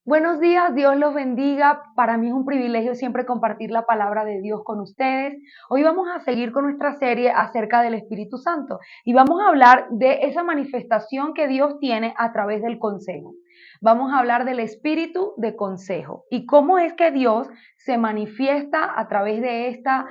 Buenos días, Dios los bendiga. Para mí es un privilegio siempre compartir la palabra de Dios con ustedes. Hoy vamos a seguir con nuestra serie acerca del Espíritu Santo y vamos a hablar de esa manifestación que Dios tiene a través del consejo. Vamos a hablar del espíritu de consejo y cómo es que Dios se manifiesta a través de esta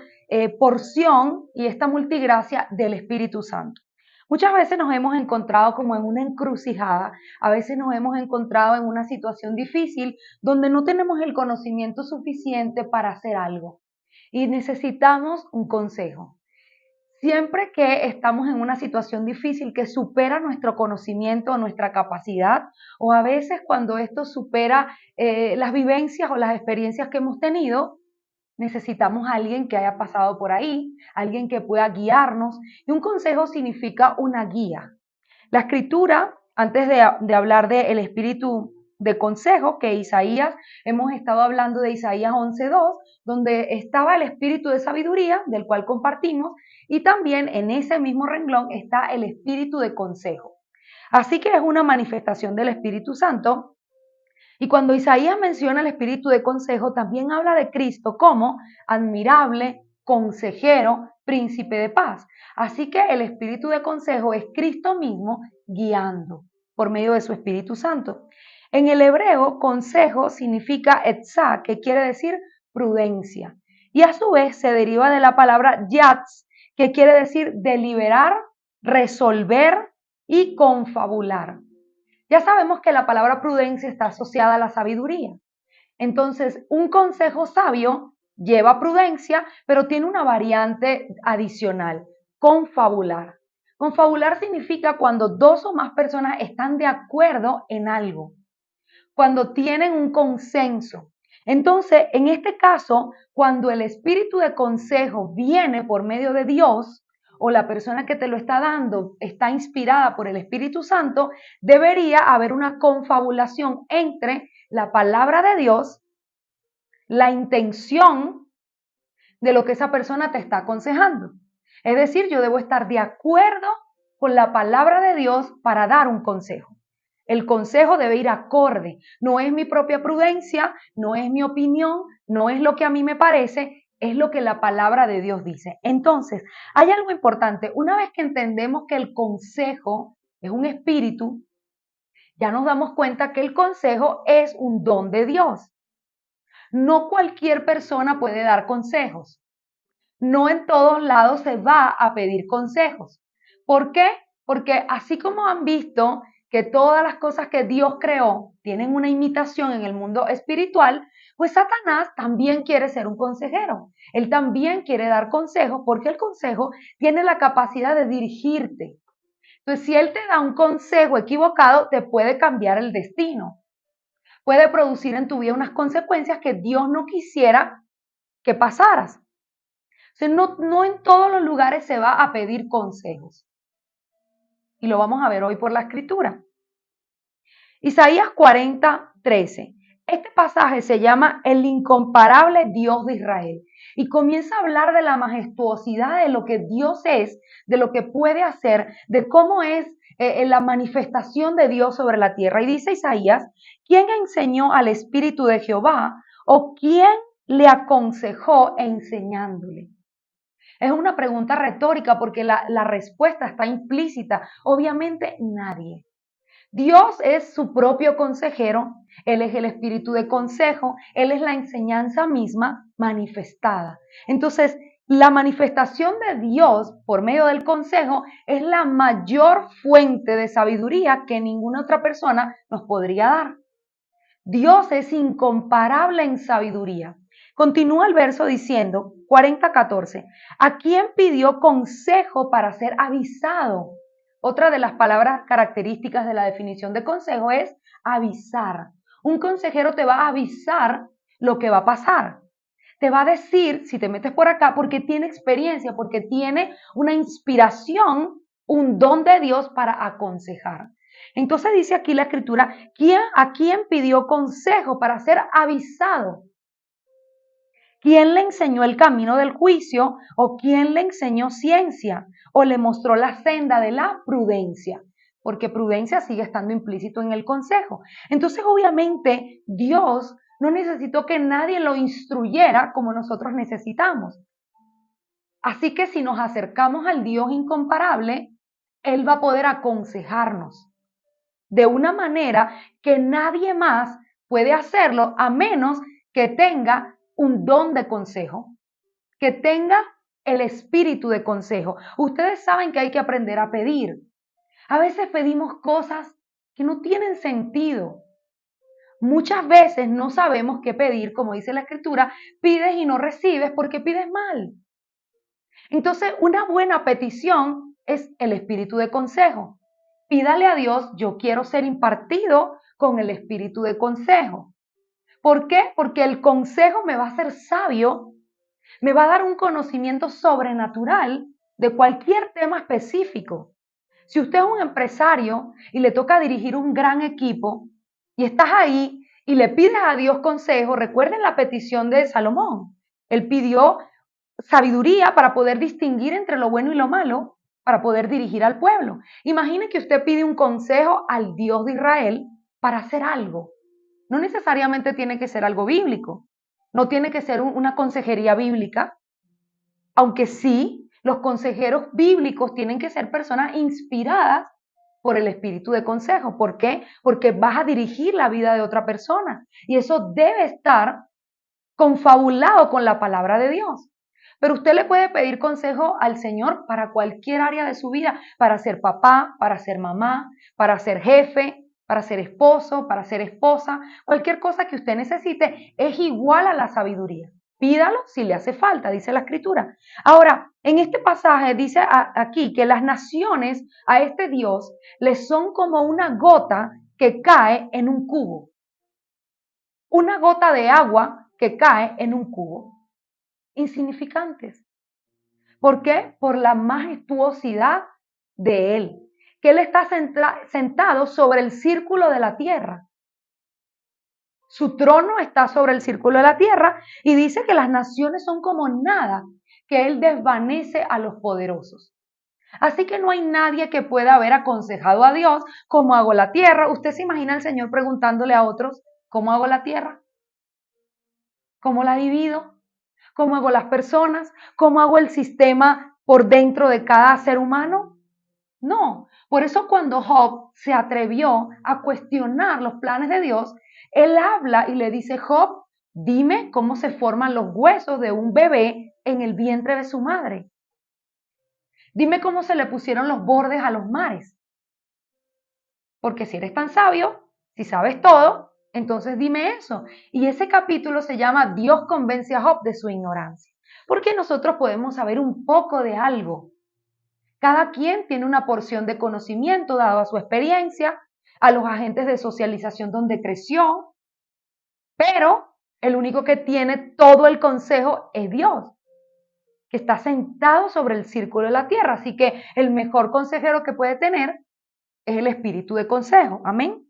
porción y esta multigracia del Espíritu Santo. Muchas veces nos hemos encontrado como en una encrucijada, a veces nos hemos encontrado en una situación difícil donde no tenemos el conocimiento suficiente para hacer algo y necesitamos un consejo. Siempre que estamos en una situación difícil que supera nuestro conocimiento o nuestra capacidad, o a veces cuando esto supera las vivencias o las experiencias que hemos tenido, necesitamos a alguien que haya pasado por ahí, alguien que pueda guiarnos. Y un consejo significa una guía. La escritura, antes de hablar del espíritu de consejo, que Isaías, hemos estado hablando de Isaías 11:2, donde estaba el espíritu de sabiduría, del cual compartimos, y también en ese mismo renglón está el espíritu de consejo. Así que es una manifestación del Espíritu Santo. Y cuando Isaías menciona el espíritu de consejo, también habla de Cristo como admirable, consejero, príncipe de paz. Así que el espíritu de consejo es Cristo mismo guiando por medio de su Espíritu Santo. En el hebreo, consejo significa etzá, que quiere decir prudencia. Y a su vez se deriva de la palabra yatz, que quiere decir deliberar, resolver y confabular. Ya sabemos que la palabra prudencia está asociada a la sabiduría. Entonces, un consejo sabio lleva prudencia, pero tiene una variante adicional, confabular. Confabular significa cuando dos o más personas están de acuerdo en algo, cuando tienen un consenso. Entonces, en este caso, cuando el espíritu de consejo viene por medio de Dios, o la persona que te lo está dando está inspirada por el Espíritu Santo, debería haber una confabulación entre la palabra de Dios, la intención de lo que esa persona te está aconsejando. Es decir, yo debo estar de acuerdo con la palabra de Dios para dar un consejo. El consejo debe ir acorde, no es mi propia prudencia, no es mi opinión, no es lo que a mí me parece, es lo que la palabra de Dios dice. Entonces, hay algo importante, una vez que entendemos que el consejo es un espíritu, ya nos damos cuenta que el consejo es un don de Dios. No cualquier persona puede dar consejos. No en todos lados se va a pedir consejos. ¿Por qué? Porque así como han visto que todas las cosas que Dios creó tienen una imitación en el mundo espiritual, pues Satanás también quiere ser un consejero. Él también quiere dar consejos porque el consejo tiene la capacidad de dirigirte. Entonces, si él te da un consejo equivocado, te puede cambiar el destino. Puede producir en tu vida unas consecuencias que Dios no quisiera que pasaras. O sea, no en todos los lugares se va a pedir consejos. Y lo vamos a ver hoy por la escritura. Isaías 40:13. Este pasaje se llama El incomparable Dios de Israel y comienza a hablar de la majestuosidad de lo que Dios es, de lo que puede hacer, de cómo es la manifestación de Dios sobre la tierra. Y dice Isaías, ¿quién enseñó al Espíritu de Jehová o quién le aconsejó enseñándole? Es una pregunta retórica porque la respuesta está implícita. Obviamente nadie. Dios es su propio consejero, Él es el espíritu de consejo, Él es la enseñanza misma manifestada. Entonces, la manifestación de Dios por medio del consejo es la mayor fuente de sabiduría que ninguna otra persona nos podría dar. Dios es incomparable en sabiduría. Continúa el verso diciendo, 40:14, ¿a quién pidió consejo para ser avisado? Otra de las palabras características de la definición de consejo es avisar. Un consejero te va a avisar lo que va a pasar. Te va a decir si te metes por acá porque tiene experiencia, porque tiene una inspiración, un don de Dios para aconsejar. Entonces dice aquí la escritura, ¿a quién pidió consejo para ser avisado? ¿Quién le enseñó el camino del juicio o quién le enseñó ciencia o le mostró la senda de la prudencia? porque prudencia sigue estando implícito en el consejo. Entonces, obviamente, Dios no necesitó que nadie lo instruyera como nosotros necesitamos. Así que si nos acercamos al Dios incomparable, Él va a poder aconsejarnos de una manera que nadie más puede hacerlo a menos que tenga un don de consejo, que tenga el espíritu de consejo. Ustedes saben que hay que aprender a pedir. A veces pedimos cosas que no tienen sentido. Muchas veces no sabemos qué pedir, como dice la escritura, pides y no recibes porque pides mal. Entonces, una buena petición es el espíritu de consejo. Pídale a Dios, yo quiero ser impartido con el espíritu de consejo. ¿Por qué? Porque el consejo me va a hacer sabio, me va a dar un conocimiento sobrenatural de cualquier tema específico. Si usted es un empresario y le toca dirigir un gran equipo y estás ahí y le pides a Dios consejo, recuerden la petición de Salomón. Él pidió sabiduría para poder distinguir entre lo bueno y lo malo, para poder dirigir al pueblo. Imagine que usted pide un consejo al Dios de Israel para hacer algo. No necesariamente tiene que ser algo bíblico, no tiene que ser una consejería bíblica, aunque sí, los consejeros bíblicos tienen que ser personas inspiradas por el espíritu de consejo. ¿Por qué? Porque vas a dirigir la vida de otra persona y eso debe estar confabulado con la palabra de Dios. Pero usted le puede pedir consejo al Señor para cualquier área de su vida, para ser papá, para ser mamá, para ser jefe, para ser esposo, para ser esposa, cualquier cosa que usted necesite es igual a la sabiduría. Pídalo si le hace falta, dice la escritura. Ahora, en este pasaje dice aquí que las naciones a este Dios le son como una gota que cae en un cubo. Una gota de agua que cae en un cubo. Insignificantes. ¿Por qué? Por la majestuosidad de Él, que Él está sentado sobre el círculo de la tierra. Su trono está sobre el círculo de la tierra y dice que las naciones son como nada, que Él desvanece a los poderosos. Así que no hay nadie que pueda haber aconsejado a Dios cómo hago la tierra. ¿Usted se imagina al Señor preguntándole a otros cómo hago la tierra? ¿Cómo la divido? ¿Cómo hago las personas? ¿Cómo hago el sistema por dentro de cada ser humano? No. Por eso cuando Job se atrevió a cuestionar los planes de Dios, él habla y le dice, Job, dime cómo se forman los huesos de un bebé en el vientre de su madre. Dime cómo se le pusieron los bordes a los mares. Porque si eres tan sabio, si sabes todo, entonces dime eso. Y ese capítulo se llama Dios convence a Job de su ignorancia. Porque nosotros podemos saber un poco de algo. Cada quien tiene una porción de conocimiento dado a su experiencia, a los agentes de socialización donde creció, pero el único que tiene todo el consejo es Dios, que está sentado sobre el círculo de la tierra. Así que el mejor consejero que puede tener es el espíritu de consejo. Amén.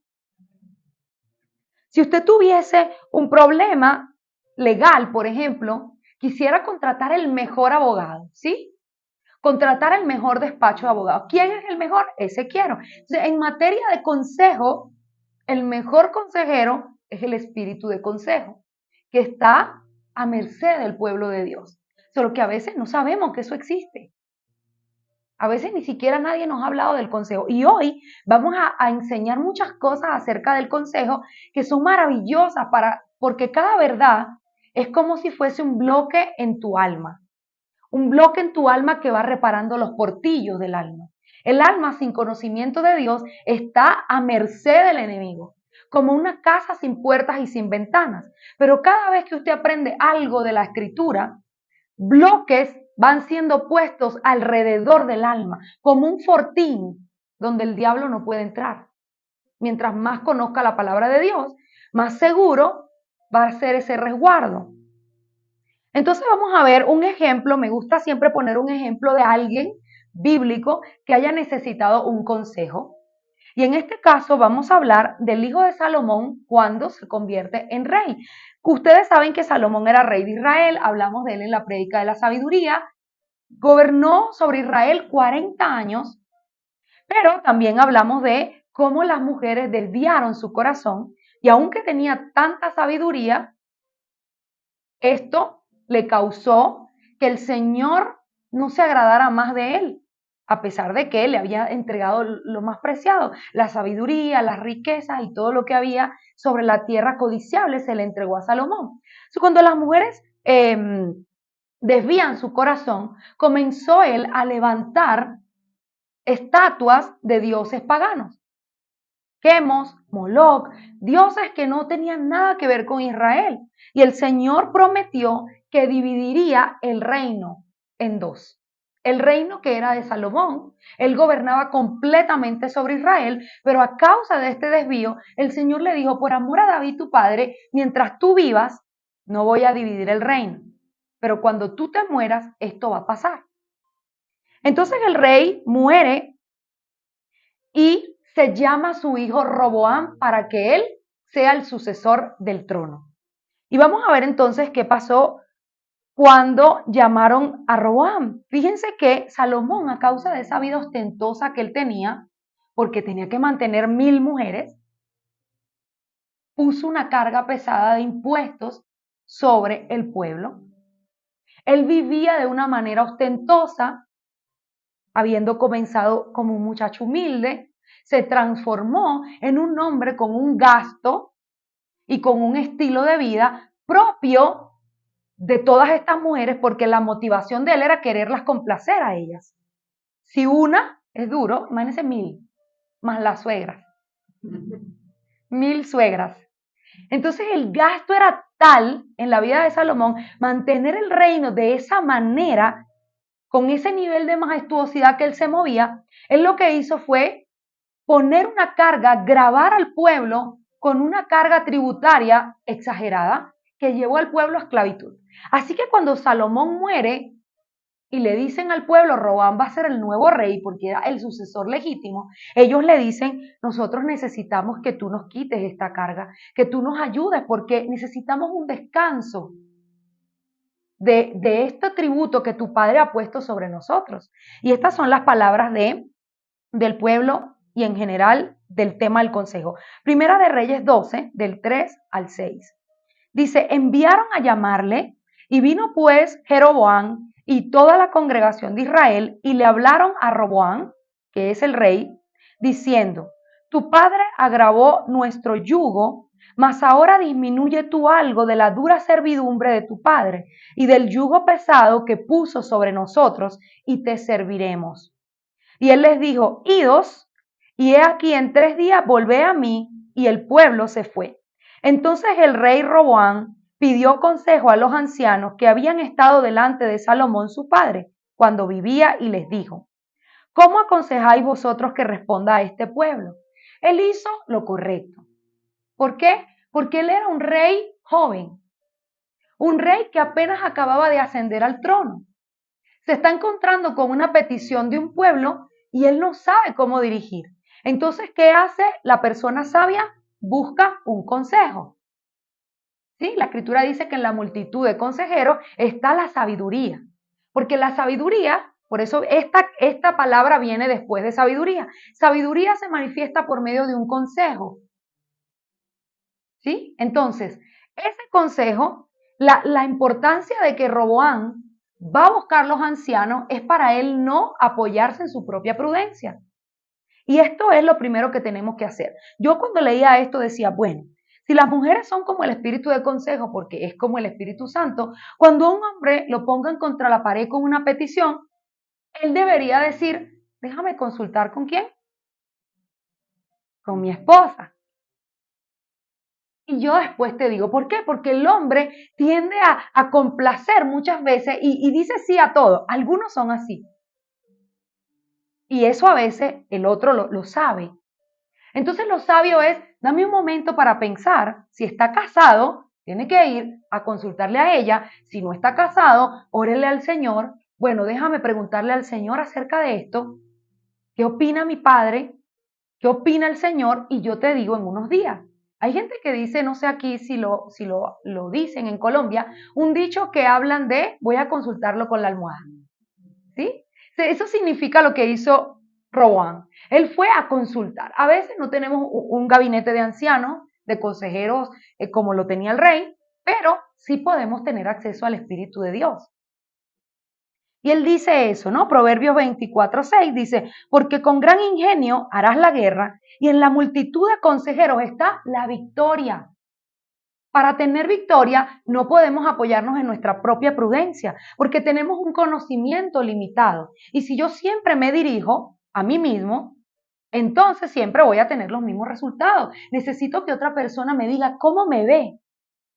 Si usted tuviese un problema legal, por ejemplo, quisiera contratar el mejor abogado, ¿sí? Contratar el mejor despacho de abogados. ¿Quién es el mejor? Ese quiero. Entonces, en materia de consejo, el mejor consejero es el espíritu de consejo, que está a merced del pueblo de Dios. Solo que a veces no sabemos que eso existe. A veces ni siquiera nadie nos ha hablado del consejo. Y hoy vamos a enseñar muchas cosas acerca del consejo que son maravillosas porque cada verdad es como si fuese un bloque en tu alma. Un bloque en tu alma que va reparando los portillos del alma. El alma sin conocimiento de Dios está a merced del enemigo, como una casa sin puertas y sin ventanas. Pero cada vez que usted aprende algo de la escritura, bloques van siendo puestos alrededor del alma, como un fortín donde el diablo no puede entrar. Mientras más conozca la palabra de Dios, más seguro va a ser ese resguardo. Entonces vamos a ver un ejemplo, me gusta siempre poner un ejemplo de alguien bíblico que haya necesitado un consejo. Y en este caso vamos a hablar del hijo de Salomón cuando se convierte en rey. Ustedes saben que Salomón era rey de Israel, hablamos de él en la prédica de la sabiduría, gobernó sobre Israel 40 años, Pero también hablamos de cómo las mujeres desviaron su corazón y aunque tenía tanta sabiduría, esto le causó que el Señor no se agradara más de él, a pesar de que él le había entregado lo más preciado, la sabiduría, las riquezas y todo lo que había sobre la tierra codiciable se le entregó a Salomón. Cuando las mujeres desvían su corazón, comenzó él a levantar estatuas de dioses paganos. Quemos, Moloc, dioses que no tenían nada que ver con Israel. Y el Señor prometió que dividiría el reino en dos. El reino que era de Salomón, él gobernaba completamente sobre Israel, pero a causa de este desvío, el Señor le dijo, por amor a David tu padre, mientras tú vivas, no voy a dividir el reino. Pero cuando tú te mueras, esto va a pasar. Entonces el rey muere y se llama a su hijo Roboam para que él sea el sucesor del trono. Y vamos a ver entonces qué pasó cuando llamaron a Roboam. Fíjense que Salomón, a causa de esa vida ostentosa que él tenía, porque tenía que mantener 1000 mujeres, puso una carga pesada de impuestos sobre el pueblo. Él vivía de una manera ostentosa, habiendo comenzado como un muchacho humilde, se transformó en un hombre con un gasto y con un estilo de vida propio de todas estas mujeres, porque la motivación de él era quererlas complacer a ellas. Si una es duro, imagínense 1000, más las suegras. 1000 suegras. Entonces el gasto era tal en la vida de Salomón, mantener el reino de esa manera, con ese nivel de majestuosidad que él se movía, él lo que hizo fue poner una carga, grabar al pueblo con una carga tributaria exagerada que llevó al pueblo a esclavitud. Así que cuando Salomón muere y le dicen al pueblo, Roboam va a ser el nuevo rey porque era el sucesor legítimo, ellos le dicen, nosotros necesitamos que tú nos quites esta carga, que tú nos ayudes porque necesitamos un descanso de este tributo que tu padre ha puesto sobre nosotros. Y estas son las palabras del pueblo y en general del tema del consejo. Primera de Reyes 12, del 3 al 6. Dice, enviaron a llamarle y vino pues Jeroboam y toda la congregación de Israel y le hablaron a Roboam, que es el rey, diciendo, tu padre agravó nuestro yugo, mas ahora disminuye tú algo de la dura servidumbre de tu padre y del yugo pesado que puso sobre nosotros y te serviremos. Y él les dijo, idos, y he aquí en 3 días volvé a mí, y el pueblo se fue. Entonces el rey Roboam pidió consejo a los ancianos que habían estado delante de Salomón su padre, cuando vivía, y les dijo, ¿cómo aconsejáis vosotros que responda a este pueblo? Él hizo lo correcto. ¿Por qué? Porque él era un rey joven, un rey que apenas acababa de ascender al trono. Se está encontrando con una petición de un pueblo y él no sabe cómo dirigir. Entonces, ¿qué hace la persona sabia? Busca un consejo. ¿Sí? La escritura dice que en la multitud de consejeros está la sabiduría. Porque la sabiduría, por eso esta palabra viene después de sabiduría. Sabiduría se manifiesta por medio de un consejo. ¿Sí? Entonces, ese consejo, la importancia de que Roboam va a buscar los ancianos es para él no apoyarse en su propia prudencia. Y esto es lo primero que tenemos que hacer. Yo cuando leía esto decía, bueno, si las mujeres son como el espíritu de consejo, porque es como el Espíritu Santo, cuando a un hombre lo pongan contra la pared con una petición, él debería decir, déjame consultar con quién, con mi esposa. Y yo después te digo, ¿por qué? Porque el hombre tiende a complacer muchas veces y dice sí a todo. Algunos son así. Y eso a veces el otro lo sabe. Entonces lo sabio es, dame un momento para pensar. Si está casado, tiene que ir a consultarle a ella. Si no está casado, órele al Señor. Bueno, déjame preguntarle al Señor acerca de esto. ¿Qué opina mi padre? ¿Qué opina el Señor? Y yo te digo en unos días. Hay gente que dice, no sé aquí si lo dicen en Colombia, un dicho que hablan de voy a consultarlo con la almohada. ¿Sí? Eso significa lo que hizo Roboam. Él fue a consultar. A veces no tenemos un gabinete de ancianos, de consejeros como lo tenía el rey, pero sí podemos tener acceso al Espíritu de Dios. Y él dice eso, ¿no? Proverbios 24:6 dice, porque con gran ingenio harás la guerra y en la multitud de consejeros está la victoria. Para tener victoria no podemos apoyarnos en nuestra propia prudencia, porque tenemos un conocimiento limitado. Y si yo siempre me dirijo a mí mismo, entonces siempre voy a tener los mismos resultados. Necesito que otra persona me diga cómo me ve,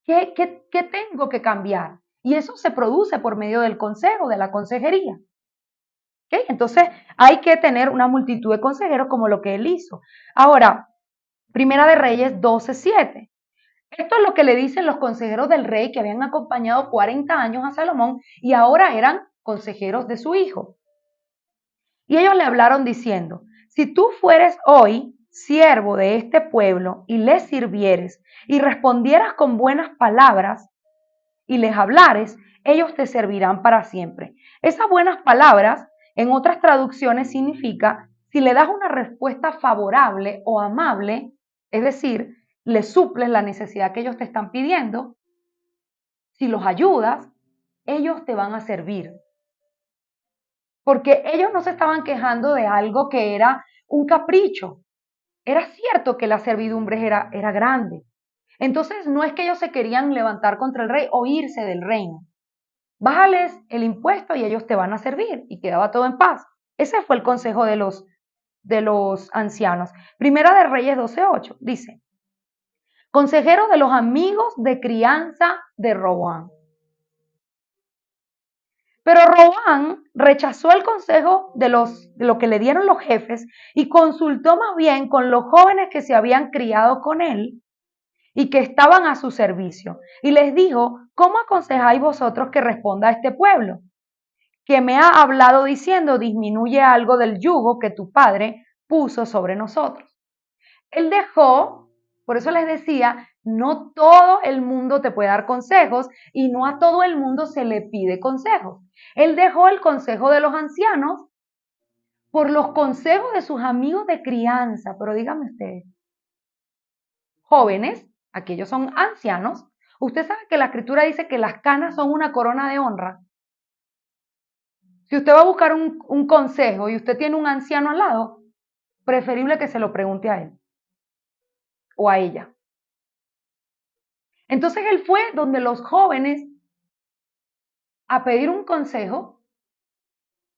qué tengo que cambiar. Y eso se produce por medio del consejo, de la consejería. ¿Okay? Entonces hay que tener una multitud de consejeros como lo que él hizo. Ahora, Primera de Reyes 12:7. Esto es lo que le dicen los consejeros del rey que habían acompañado 40 años a Salomón y ahora eran consejeros de su hijo. Y ellos le hablaron diciendo, si tú fueres hoy siervo de este pueblo y les sirvieres y respondieras con buenas palabras y les hablares, ellos te servirán para siempre. Esas buenas palabras, en otras traducciones, significa si le das una respuesta favorable o amable, es decir, le suples la necesidad que ellos te están pidiendo, si los ayudas, ellos te van a servir. Porque ellos no se estaban quejando de algo que era un capricho. Era cierto que la servidumbre era grande. Entonces no es que ellos se querían levantar contra el rey o irse del reino. Bájales el impuesto y ellos te van a servir. Y quedaba todo en paz. Ese fue el consejo de los ancianos. Primera de Reyes 12:8 dice, consejero de los amigos de crianza de Roboam. Pero Roboam rechazó el consejo de lo que le dieron los jefes y consultó más bien con los jóvenes que se habían criado con él y que estaban a su servicio. Y les dijo, ¿cómo aconsejáis vosotros que responda a este pueblo? Que me ha hablado diciendo, disminuye algo del yugo que tu padre puso sobre nosotros. Él dejó, por eso les decía, no todo el mundo te puede dar consejos y no a todo el mundo se le pide consejos. Él dejó el consejo de los ancianos por los consejos de sus amigos de crianza. Pero díganme ustedes, jóvenes, aquellos son ancianos, usted sabe que la escritura dice que las canas son una corona de honra. Si usted va a buscar un consejo y usted tiene un anciano al lado, preferible que se lo pregunte a él o a ella. Entonces él fue donde los jóvenes a pedir un consejo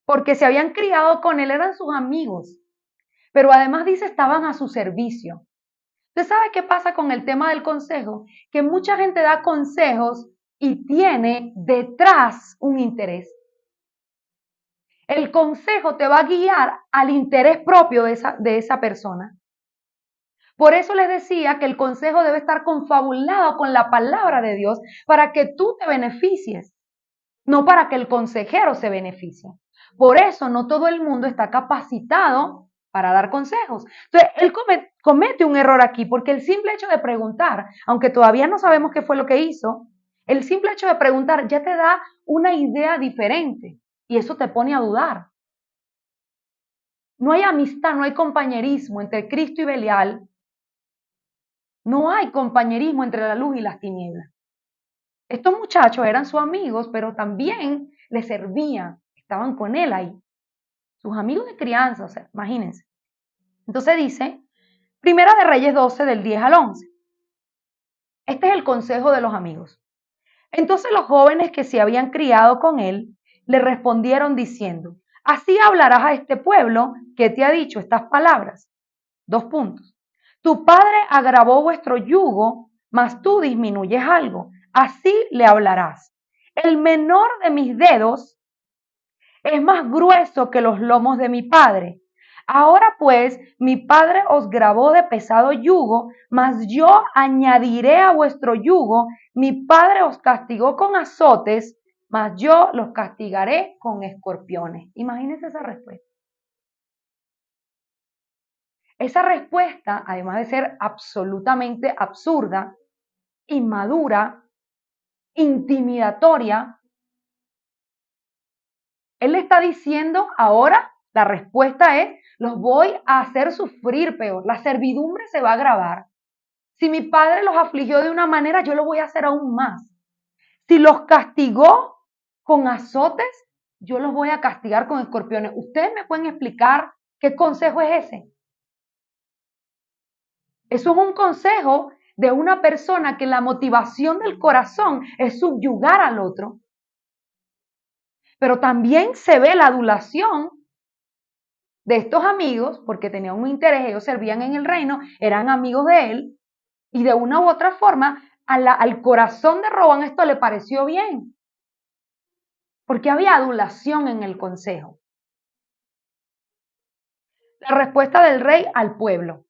porque se habían criado con él, eran sus amigos, pero además dice estaban a su servicio. ¿Usted sabe qué pasa con el tema del consejo? Que mucha gente da consejos y tiene detrás un interés. El consejo te va a guiar al interés propio de esa persona. Por eso les decía que el consejo debe estar confabulado con la palabra de Dios para que tú te beneficies, no para que el consejero se beneficie. Por eso no todo el mundo está capacitado para dar consejos. Entonces, él comete un error aquí porque el simple hecho de preguntar, aunque todavía no sabemos qué fue lo que hizo, el simple hecho de preguntar ya te da una idea diferente y eso te pone a dudar. No hay amistad, no hay compañerismo entre Cristo y Belial. No hay compañerismo entre la luz y las tinieblas. Estos muchachos eran sus amigos, pero también le servían, estaban con él ahí. Sus amigos de crianza, o sea, imagínense. Entonces dice, Primera de Reyes 12, del 10 al 11. Este es el consejo de los amigos. Entonces los jóvenes que se habían criado con él le respondieron diciendo, así hablarás a este pueblo que te ha dicho estas palabras. 2 puntos. Tu padre agravó vuestro yugo, mas tú disminuyes algo. Así le hablarás. El menor de mis dedos es más grueso que los lomos de mi padre. Ahora pues, mi padre os gravó de pesado yugo, mas yo añadiré a vuestro yugo. Mi padre os castigó con azotes, mas yo los castigaré con escorpiones. Imagínense esa respuesta. Esa respuesta, además de ser absolutamente absurda, inmadura, intimidatoria, él le está diciendo ahora, La respuesta es, los voy a hacer sufrir peor. La servidumbre se va a agravar. Si mi padre los afligió de una manera, yo lo voy a hacer aún más. Si los castigó con azotes, yo los voy a castigar con escorpiones. ¿Ustedes me pueden explicar qué consejo es ese? Eso es un consejo de una persona que la motivación del corazón es subyugar al otro. Pero también se ve la adulación de estos amigos, porque tenían un interés, ellos servían en el reino, eran amigos de él, y de una u otra forma al corazón de Roboam esto le pareció bien, porque había adulación en el consejo. La respuesta del rey al pueblo.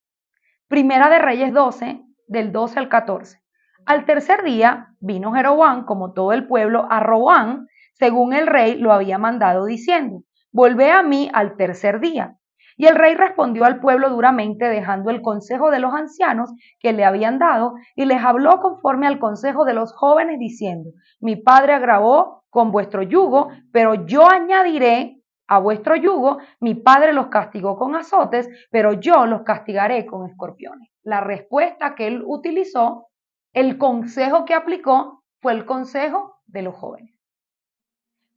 Primera de Reyes 12, del 12 al 14. Al tercer día vino Jeroboam, como todo el pueblo, a Roboam, según el rey lo había mandado, diciendo, volvé a mí al tercer día. Y el rey respondió al pueblo duramente, dejando el consejo de los ancianos que le habían dado, y les habló conforme al consejo de los jóvenes, diciendo, mi padre agravó con vuestro yugo, pero yo añadiré a vuestro yugo. Mi padre los castigó con azotes, pero yo los castigaré con escorpiones. La respuesta que él utilizó, el consejo que aplicó, fue el consejo de los jóvenes.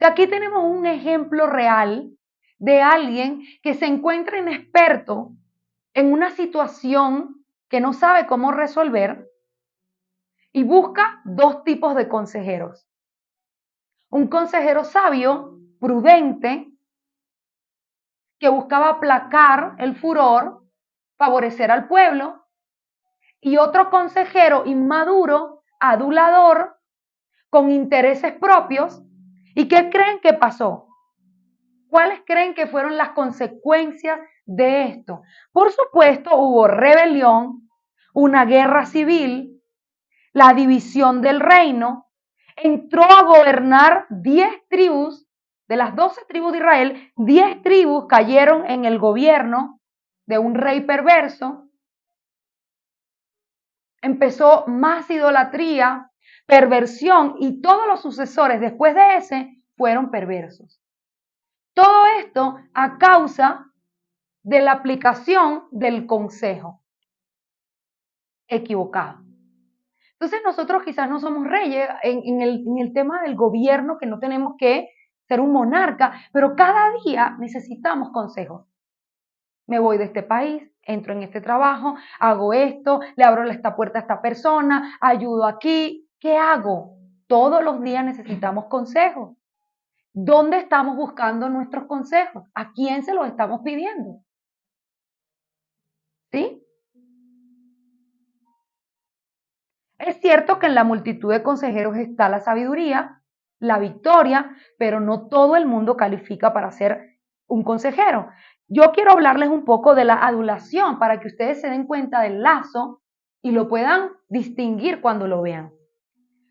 Aquí tenemos un ejemplo real de alguien que se encuentra inexperto en una situación que no sabe cómo resolver y busca dos tipos de consejeros. Un consejero sabio, prudente, que buscaba aplacar el furor, favorecer al pueblo, y otro consejero inmaduro, adulador, con intereses propios. ¿Y qué creen que pasó? ¿Cuáles creen que fueron las consecuencias de esto? Por supuesto, hubo rebelión, una guerra civil, la división del reino, entró a gobernar 10 tribus, de las 12 tribus de Israel, 10 tribus cayeron en el gobierno de un rey perverso. Empezó más idolatría, perversión, y todos los sucesores después de ese fueron perversos. Todo esto a causa de la aplicación del consejo equivocado. Entonces nosotros quizás no somos reyes en el tema del gobierno, que no tenemos que ser un monarca, pero cada día necesitamos consejos. Me voy de este país, entro en este trabajo, hago esto, le abro esta puerta a esta persona, ayudo aquí. ¿Qué hago? Todos los días necesitamos consejos. ¿Dónde estamos buscando nuestros consejos? ¿A quién se los estamos pidiendo? ¿Sí? Es cierto que en la multitud de consejeros está la sabiduría, la victoria, pero no todo el mundo califica para ser un consejero. Yo quiero hablarles un poco de la adulación para que ustedes se den cuenta del lazo y lo puedan distinguir cuando lo vean.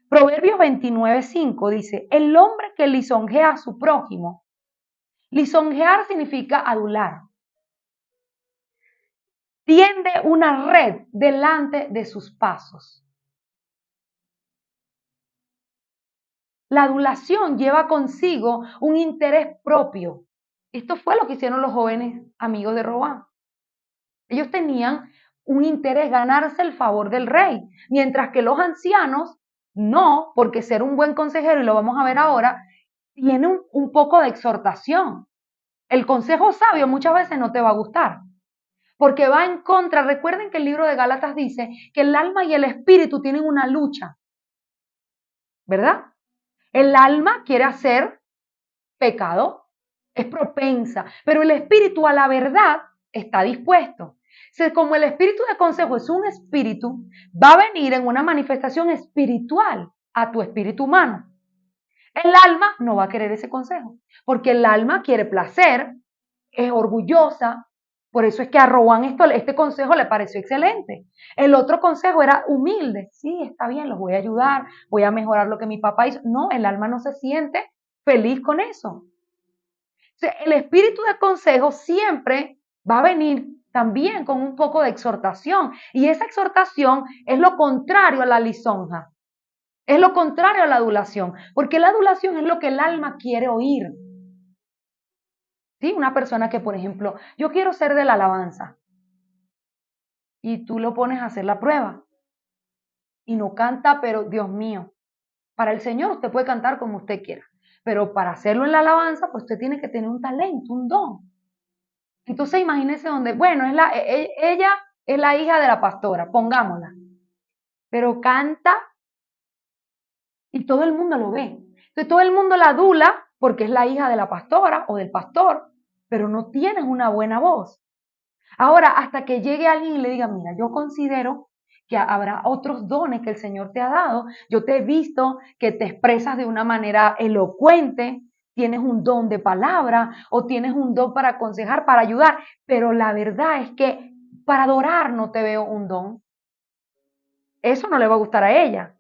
Proverbios 29:5 dice, el hombre que lisonjea a su prójimo, lisonjear significa adular, tiende una red delante de sus pasos. La adulación lleva consigo un interés propio. Esto fue lo que hicieron los jóvenes amigos de Roboam. Ellos tenían un interés, ganarse el favor del rey, mientras que los ancianos no, porque ser un buen consejero, y lo vamos a ver ahora, tiene un poco de exhortación. El consejo sabio muchas veces no te va a gustar, porque va en contra. Recuerden que el libro de Gálatas dice que el alma y el espíritu tienen una lucha, ¿verdad? El alma quiere hacer pecado, es propensa, pero el espíritu a la verdad está dispuesto. Como el espíritu de consejo es un espíritu, va a venir en una manifestación espiritual a tu espíritu humano. El alma no va a querer ese consejo, porque el alma quiere placer, es orgullosa. Por eso es que a Roboam este consejo le pareció excelente. El otro consejo era humilde. Sí, está bien, los voy a ayudar, voy a mejorar lo que mi papá hizo. No, el alma no se siente feliz con eso. O sea, el espíritu de consejo siempre va a venir también con un poco de exhortación. Y esa exhortación es lo contrario a la lisonja. Es lo contrario a la adulación. Porque la adulación es lo que el alma quiere oír. ¿Sí? Una persona que, por ejemplo, yo quiero ser de la alabanza y tú lo pones a hacer la prueba y no canta, pero Dios mío, para el Señor usted puede cantar como usted quiera, pero para hacerlo en la alabanza, pues usted tiene que tener un talento, un don. Entonces imagínese donde, bueno, ella es la hija de la pastora, pongámosla, pero canta y todo el mundo lo ve. Entonces todo el mundo la adula porque es la hija de la pastora o del pastor, pero no tienes una buena voz. Ahora, hasta que llegue alguien y le diga, mira, yo considero que habrá otros dones que el Señor te ha dado. Yo te he visto que te expresas de una manera elocuente, tienes un don de palabra o tienes un don para aconsejar, para ayudar, pero la verdad es que para adorar no te veo un don. Eso no le va a gustar a ella,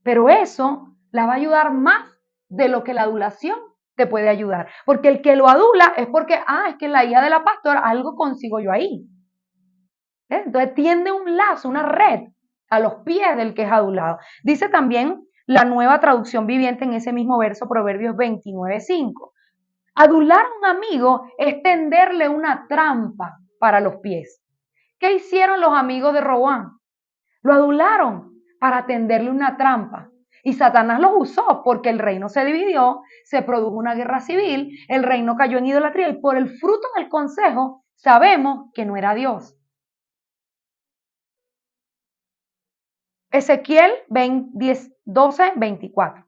pero eso la va a ayudar más de lo que la adulación te puede ayudar. Porque el que lo adula es porque, es que la hija de la pastora, algo consigo yo ahí. Entonces tiende un lazo, una red a los pies del que es adulado. Dice también la nueva traducción viviente en ese mismo verso, Proverbios 29:5. Adular a un amigo es tenderle una trampa para los pies. ¿Qué hicieron los amigos de Roboam? Lo adularon para tenderle una trampa. Y Satanás los usó porque el reino se dividió, se produjo una guerra civil, el reino cayó en idolatría y por el fruto del consejo sabemos que no era Dios. Ezequiel 12:24.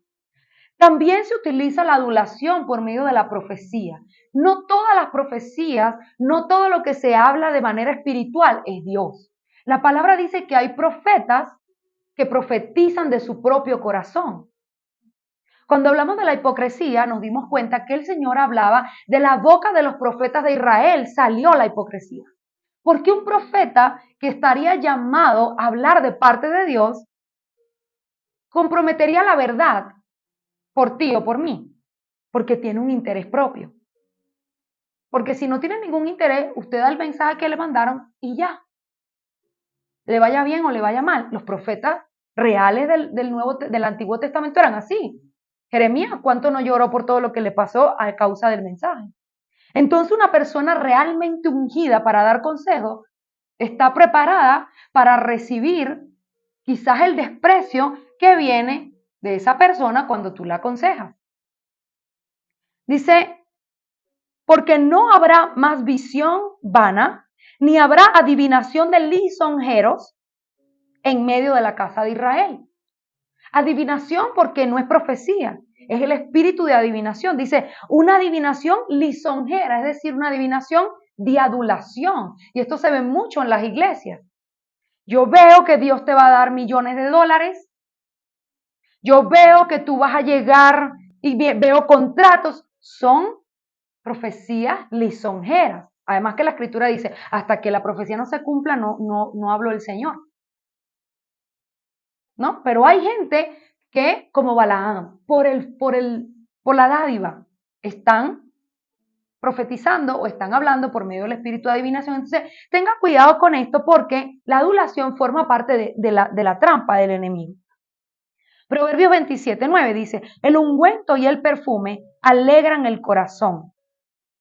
También se utiliza la adulación por medio de la profecía. No todas las profecías, no todo lo que se habla de manera espiritual es Dios. La palabra dice que hay profetas que profetizan de su propio corazón. Cuando hablamos de la hipocresía, nos dimos cuenta que el Señor hablaba de la boca de los profetas de Israel, salió la hipocresía. Porque un profeta que estaría llamado a hablar de parte de Dios comprometería la verdad por ti o por mí, porque tiene un interés propio. Porque si no tiene ningún interés, usted da el mensaje que le mandaron y ya. Le vaya bien o le vaya mal. Los profetas reales del Antiguo Testamento eran así. Jeremías, ¿cuánto no lloró por todo lo que le pasó a causa del mensaje? Entonces una persona realmente ungida para dar consejo está preparada para recibir quizás el desprecio que viene de esa persona cuando tú la aconsejas. Dice, porque no habrá más visión vana, ni habrá adivinación de lisonjeros en medio de la casa de Israel. Adivinación porque no es profecía, es el espíritu de adivinación. Dice, una adivinación lisonjera, es decir, una adivinación de adulación. Y esto se ve mucho en las iglesias. Yo veo que Dios te va a dar millones de dólares. Yo veo que tú vas a llegar y veo contratos. Son profecías lisonjeras. Además que la escritura dice, hasta que la profecía no se cumpla, no habló el Señor. ¿No? Pero hay gente que, como Balaam, por la dádiva, están profetizando o están hablando por medio del espíritu de adivinación. Entonces, tenga cuidado con esto porque la adulación forma parte de la trampa del enemigo. Proverbios 27:9 dice, el ungüento y el perfume alegran el corazón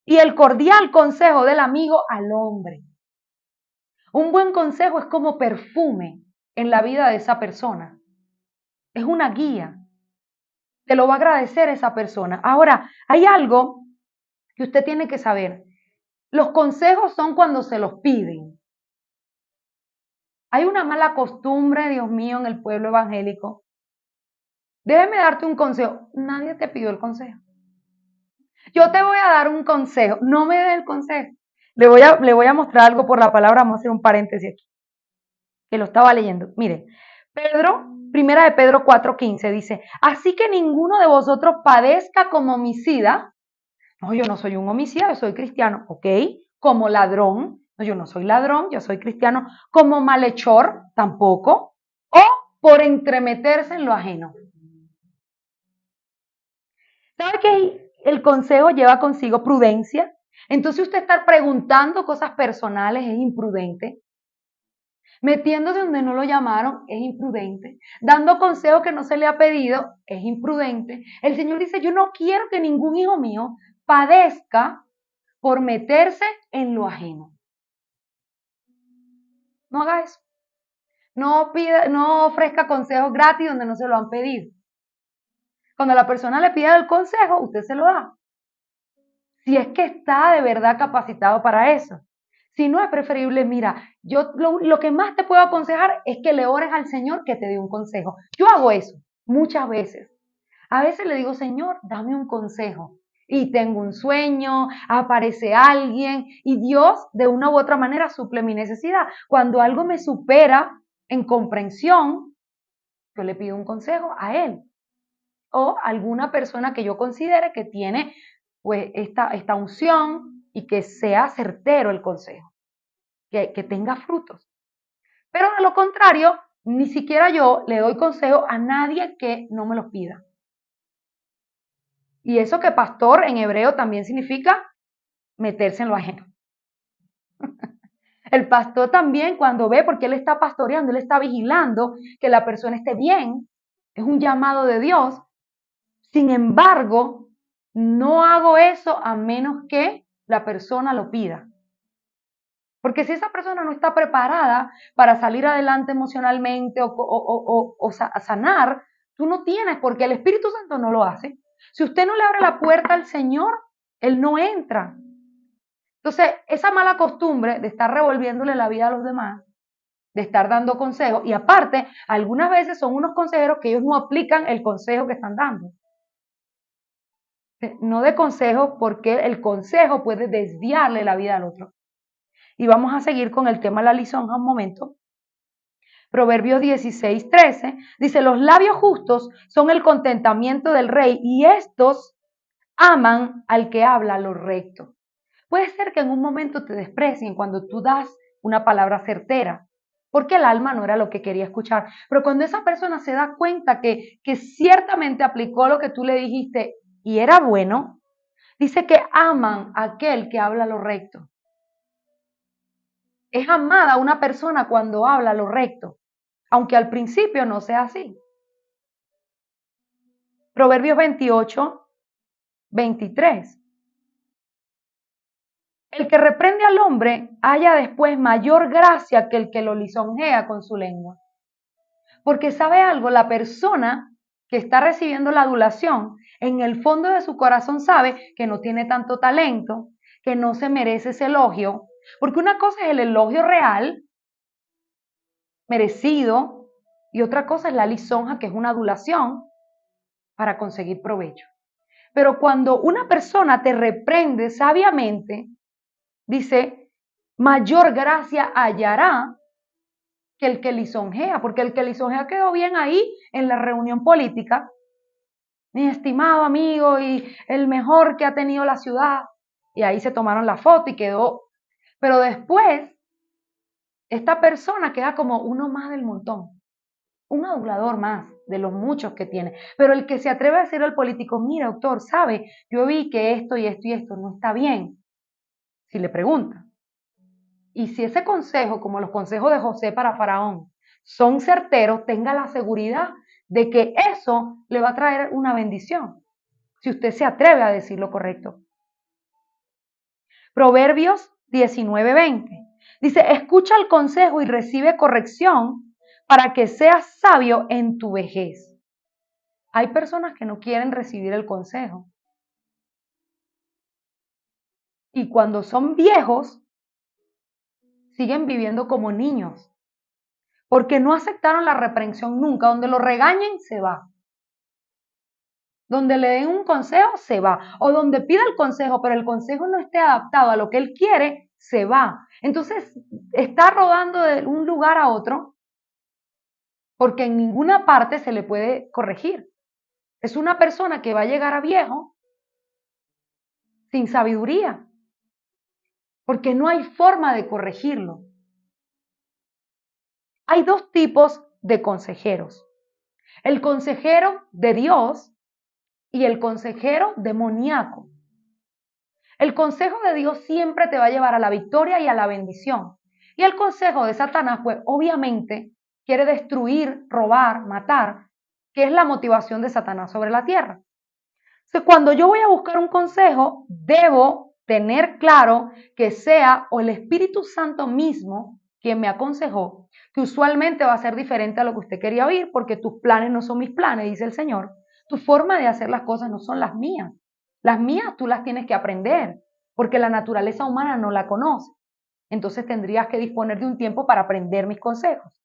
y el cordial consejo del amigo al hombre. Un buen consejo es como perfume en la vida de esa persona. Es una guía. Te lo va a agradecer esa persona. Ahora, hay algo que usted tiene que saber. Los consejos son cuando se los piden. Hay una mala costumbre, Dios mío, en el pueblo evangélico. Déjame darte un consejo. Nadie te pidió el consejo. Yo te voy a dar un consejo. No me dé el consejo. Le voy a mostrar algo por la palabra. Vamos a hacer un paréntesis aquí. Que lo estaba leyendo. Mire, primera de Pedro 4:15 dice, así que ninguno de vosotros padezca como homicida. No, yo no soy un homicida, yo soy cristiano, ¿ok? Como ladrón, no, yo no soy ladrón, yo soy cristiano. Como malhechor, tampoco. O por entremeterse en lo ajeno. ¿Sabe que el consejo lleva consigo prudencia? Entonces usted estar preguntando cosas personales es imprudente. Metiéndose donde no lo llamaron es imprudente. Dando consejos que no se le ha pedido es imprudente. El Señor dice, yo no quiero que ningún hijo mío padezca por meterse en lo ajeno. No haga eso. No ofrezca consejos gratis donde no se lo han pedido. Cuando la persona le pida el consejo, usted se lo da. Si es que está de verdad capacitado para eso. Si no, es preferible, mira, yo lo que más te puedo aconsejar es que le ores al Señor que te dé un consejo. Yo hago eso muchas veces. A veces le digo, Señor, dame un consejo. Y tengo un sueño, aparece alguien y Dios de una u otra manera suple mi necesidad. Cuando algo me supera en comprensión, yo le pido un consejo a Él o a alguna persona que yo considere que tiene pues esta unción y que sea certero el consejo, que tenga frutos. Pero de lo contrario, ni siquiera yo le doy consejo a nadie que no me los pida. Y eso que pastor en hebreo también significa meterse en lo ajeno. El pastor también cuando ve, porque él está pastoreando, él está vigilando que la persona esté bien, es un llamado de Dios. Sin embargo, no hago eso a menos que la persona lo pida. Porque si esa persona no está preparada para salir adelante emocionalmente o sanar, tú no tienes, porque el Espíritu Santo no lo hace. Si usted no le abre la puerta al Señor, Él no entra. Entonces, esa mala costumbre de estar revolviéndole la vida a los demás, de estar dando consejos, y aparte, algunas veces son unos consejeros que ellos no aplican el consejo que están dando. No de consejo, porque el consejo puede desviarle la vida al otro. Y vamos a seguir con el tema de la lisonja un momento. Proverbios 16:13 dice, los labios justos son el contentamiento del rey y estos aman al que habla lo recto. Puede ser que en un momento te desprecien cuando tú das una palabra certera, porque el alma no era lo que quería escuchar. Pero cuando esa persona se da cuenta que ciertamente aplicó lo que tú le dijiste y era bueno, dice que aman a aquel que habla lo recto. Es amada una persona cuando habla lo recto, aunque al principio no sea así. Proverbios 28:23. El que reprende al hombre halla después mayor gracia que el que lo lisonjea con su lengua. Porque sabe algo, la persona que está recibiendo la adulación, en el fondo de su corazón sabe que no tiene tanto talento, que no se merece ese elogio, porque una cosa es el elogio real, merecido, y otra cosa es la lisonja, que es una adulación para conseguir provecho. Pero cuando una persona te reprende sabiamente, dice, mayor gracia hallará que el que lisonjea, porque el que lisonjea quedó bien ahí en la reunión política, mi estimado amigo y el mejor que ha tenido la ciudad, y ahí se tomaron la foto y quedó, pero después esta persona queda como uno más del montón, un adulador más de los muchos que tiene, pero el que se atreve a decir al político, mira doctor, sabe, yo vi que esto y esto y esto no está bien, si le pregunta. Y si ese consejo, como los consejos de José para Faraón, son certeros, tenga la seguridad de que eso le va a traer una bendición, si usted se atreve a decir lo correcto. Proverbios 19:20 dice, escucha el consejo y recibe corrección para que seas sabio en tu vejez. Hay personas que no quieren recibir el consejo. Y cuando son viejos, siguen viviendo como niños, porque no aceptaron la reprensión nunca. Donde lo regañen, se va. Donde le den un consejo, se va. O donde pida el consejo, pero el consejo no esté adaptado a lo que él quiere, se va. Entonces, está rodando de un lugar a otro, porque en ninguna parte se le puede corregir. Es una persona que va a llegar a viejo sin sabiduría, porque no hay forma de corregirlo. Hay dos tipos de consejeros. El consejero de Dios y el consejero demoníaco. El consejo de Dios siempre te va a llevar a la victoria y a la bendición. Y el consejo de Satanás, pues obviamente quiere destruir, robar, matar, que es la motivación de Satanás sobre la tierra. Entonces, cuando yo voy a buscar un consejo, debo tener claro que sea o el Espíritu Santo mismo quien me aconsejó, que usualmente va a ser diferente a lo que usted quería oír, porque tus planes no son mis planes, dice el Señor. Tu forma de hacer las cosas no son las mías. Las mías tú las tienes que aprender, porque la naturaleza humana no la conoce. Entonces tendrías que disponer de un tiempo para aprender mis consejos.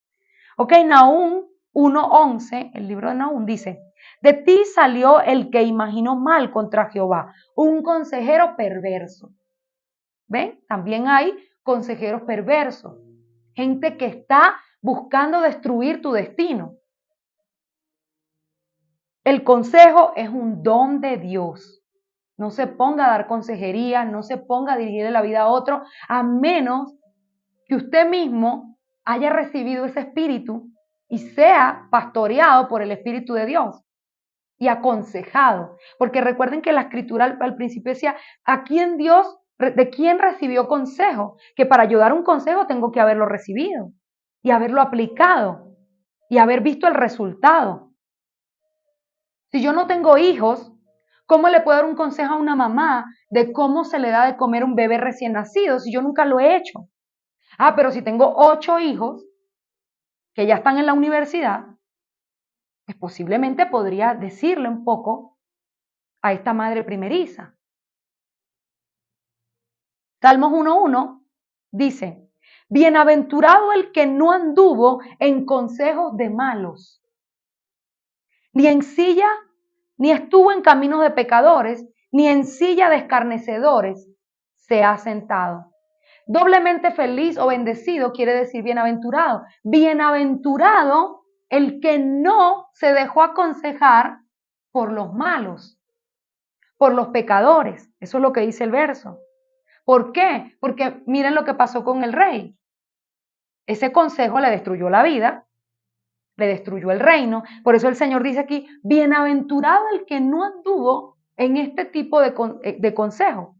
Ok, Nahum 1:11, el libro de Nahum dice, de ti salió el que imaginó mal contra Jehová, un consejero perverso. ¿Ven? También hay consejeros perversos, gente que está buscando destruir tu destino. El consejo es un don de Dios. No se ponga a dar consejería, no se ponga a dirigirle la vida a otro, a menos que usted mismo haya recibido ese espíritu y sea pastoreado por el Espíritu de Dios y aconsejado. Porque recuerden que la escritura al principio decía, ¿a quién Dios, de quién recibió consejo? Que para yo dar un consejo tengo que haberlo recibido y haberlo aplicado y haber visto el resultado. Si yo no tengo hijos, ¿cómo le puedo dar un consejo a una mamá de cómo se le da de comer a un bebé recién nacido si yo nunca lo he hecho? Ah, pero si tengo 8 hijos que ya están en la universidad, pues posiblemente podría decirle un poco a esta madre primeriza. Salmos 1:1 dice, bienaventurado el que no anduvo en consejos de malos, ni en silla, ni estuvo en caminos de pecadores, ni en silla de escarnecedores se ha sentado. Doblemente feliz o bendecido quiere decir bienaventurado. Bienaventurado el que no se dejó aconsejar por los malos, por los pecadores. Eso es lo que dice el verso. ¿Por qué? Porque miren lo que pasó con el rey. Ese consejo le destruyó la vida, le destruyó el reino. Por eso el Señor dice aquí, bienaventurado el que no anduvo en este tipo de consejo.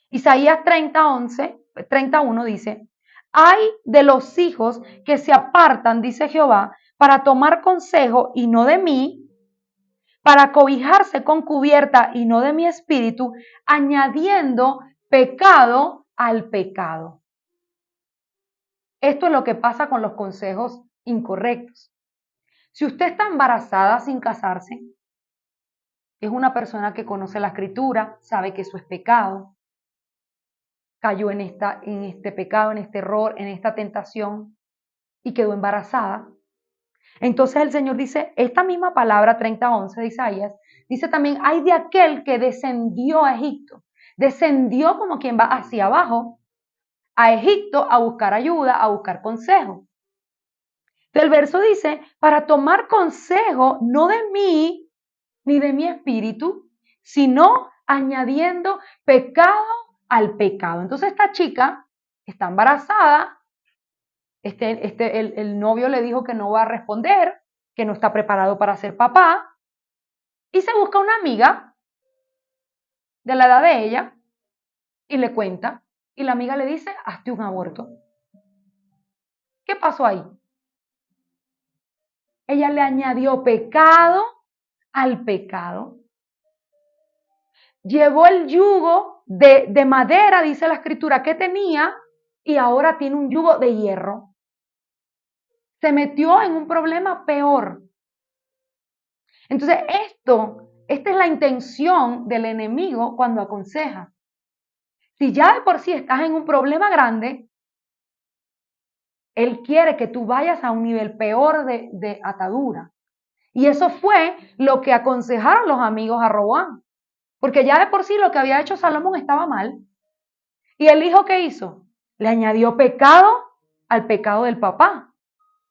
Isaías 31 dice, hay de los hijos que se apartan, dice Jehová, para tomar consejo y no de mí, para cobijarse con cubierta y no de mi espíritu, añadiendo pecado al pecado. Esto es lo que pasa con los consejos incorrectos. Si usted está embarazada sin casarse, es una persona que conoce la escritura, sabe que eso es pecado, cayó en este pecado, en este error, en esta tentación y quedó embarazada. Entonces el Señor dice, esta misma palabra 30:11 de Isaías, dice también, hay de aquel que descendió a Egipto. Descendió como quien va hacia abajo a Egipto a buscar ayuda, a buscar consejo. El verso dice, para tomar consejo no de mí ni de mi espíritu, sino añadiendo pecado al pecado. Entonces esta chica está embarazada, el novio le dijo que no va a responder, que no está preparado para ser papá, y se busca una amiga de la edad de ella y le cuenta, y la amiga le dice, hazte un aborto. ¿Qué pasó ahí? Ella le añadió pecado al pecado. Llevó el yugo de madera, dice la escritura, que tenía, y ahora tiene un yugo de hierro. Se metió en un problema peor. Entonces, esta es la intención del enemigo cuando aconseja. Si ya de por sí estás en un problema grande, él quiere que tú vayas a un nivel peor de atadura. Y eso fue lo que aconsejaron los amigos a Roboam. Porque ya de por sí lo que había hecho Salomón estaba mal. ¿Y el hijo qué hizo? Le añadió pecado al pecado del papá,